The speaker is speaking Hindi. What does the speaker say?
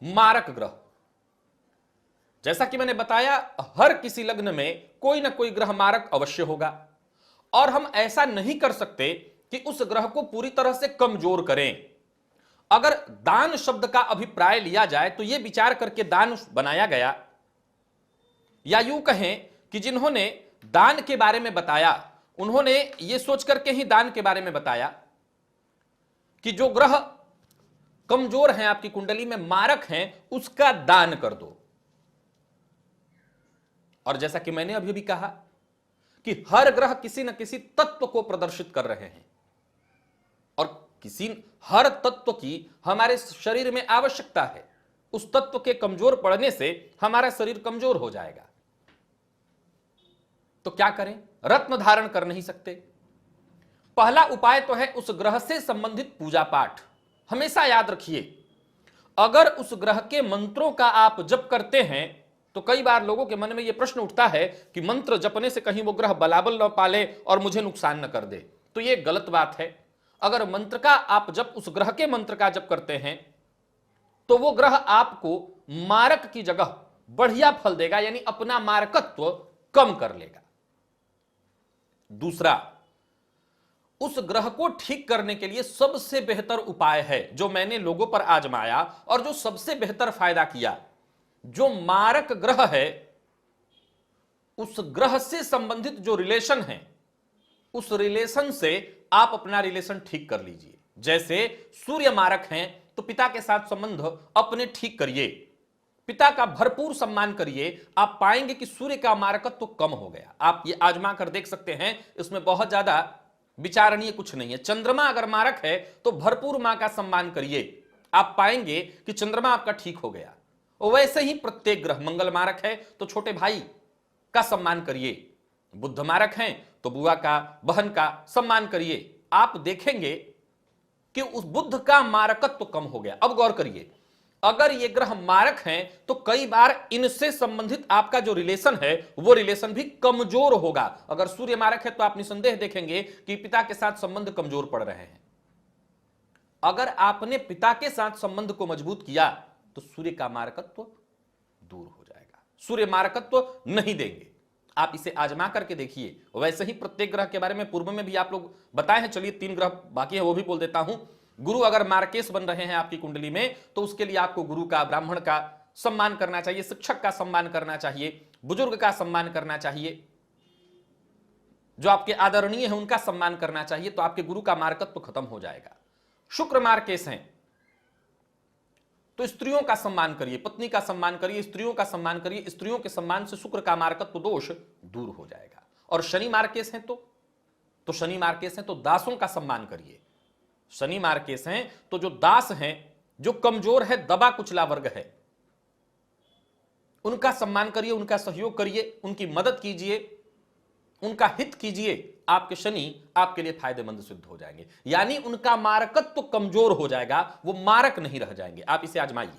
मारक ग्रह। जैसा कि मैंने बताया, हर किसी लग्न में कोई ना कोई ग्रह मारक अवश्य होगा, और हम ऐसा नहीं कर सकते कि उस ग्रह को पूरी तरह से कमजोर करें। अगर दान शब्द का अभिप्राय लिया जाए तो यह विचार करके दान बनाया गया, या यूं कहें कि जिन्होंने दान के बारे में बताया उन्होंने यह सोच करके ही दान के बारे में बताया कि जो ग्रह कमजोर हैं, आपकी कुंडली में मारक हैं, उसका दान कर दो। और जैसा कि मैंने अभी भी कहा कि हर ग्रह किसी न किसी तत्व को प्रदर्शित कर रहे हैं, और हर तत्व की हमारे शरीर में आवश्यकता है। उस तत्व के कमजोर पड़ने से हमारा शरीर कमजोर हो जाएगा। तो क्या करें? रत्न धारण कर नहीं सकते। पहला उपाय तो है उस ग्रह से संबंधित पूजा पाठ। हमेशा याद रखिए, अगर उस ग्रह के मंत्रों का आप जप करते हैं तो कई बार लोगों के मन में यह प्रश्न उठता है कि मंत्र जपने से कहीं वो ग्रह बलाबल न पाले और मुझे नुकसान न कर दे। तो यह गलत बात है। अगर मंत्र का आप जब उस ग्रह के मंत्र का जप करते हैं तो वो ग्रह आपको मारक की जगह बढ़िया फल देगा, यानी अपना मारकत्व कम कर लेगा। दूसरा, उस ग्रह को ठीक करने के लिए सबसे बेहतर उपाय है जो मैंने लोगों पर आजमाया और जो सबसे बेहतर फायदा किया, जो मारक ग्रह है उस ग्रह से संबंधित जो रिलेशन है, उस रिलेशन से आप अपना रिलेशन ठीक कर लीजिए। जैसे सूर्य मारक हैं तो पिता के साथ संबंध अपने ठीक करिए, पिता का भरपूर सम्मान करिए। आप पाएंगे कि सूर्य का मारकत्व तो कम हो गया। आप ये आजमा कर देख सकते हैं, इसमें बहुत ज्यादा विचारणीय कुछ नहीं है। चंद्रमा अगर मारक है तो भरपूर मां का सम्मान करिए, आप पाएंगे कि चंद्रमा आपका ठीक हो गया। वैसे ही प्रत्येक ग्रह, मंगल मारक है तो छोटे भाई का सम्मान करिए, बुध मारक हैं तो बुआ का, बहन का सम्मान करिए। आप देखेंगे कि उस बुध का मारकत्व तो कम हो गया। अब गौर करिए, अगर ये ग्रह मारक हैं तो कई बार इनसे संबंधित आपका जो रिलेशन है वो रिलेशन भी कमजोर होगा। अगर सूर्य मारक है तो आप निसंदेह देखेंगे कि पिता के साथ संबंध कमजोर पड़ रहे हैं। अगर आपने पिता के साथ संबंध को मजबूत किया तो सूर्य का मारकत्व दूर हो जाएगा। सूर्य मारकत्व नहीं देंगे। आप इसे आजमा करके देखिए। वैसे ही प्रत्येक ग्रह के बारे में पूर्व में भी आप लोग बताए हैं। चलिए 3 ग्रह बाकी है वो भी बोल देता हूं। गुरु अगर मार्केश बन रहे हैं आपकी कुंडली में तो उसके लिए आपको गुरु का, ब्राह्मण का सम्मान करना चाहिए, शिक्षक का सम्मान करना चाहिए, बुजुर्ग का सम्मान करना चाहिए, जो आपके आदरणीय हैं उनका सम्मान करना चाहिए। तो आपके गुरु का मार्कत्व खत्म हो जाएगा। शुक्र मार्केश हैं तो स्त्रियों का सम्मान करिए, पत्नी का सम्मान करिए, स्त्रियों का सम्मान करिए। स्त्रियों के सम्मान से शुक्र का मार्कत्व दोष दूर हो जाएगा। और शनि मार्केश हैं तो शनि मार्केश हैं तो दासों का सम्मान करिए। शनि मार्केश हैं तो जो दास हैं, जो कमजोर है, दबा कुचला वर्ग है, उनका सम्मान करिए, उनका सहयोग करिए, उनकी मदद कीजिए, उनका हित कीजिए। आपके शनि आपके लिए फायदेमंद सिद्ध हो जाएंगे, यानी उनका मारकत्व कमजोर हो जाएगा, वो मारक नहीं रह जाएंगे। आप इसे आजमाइए।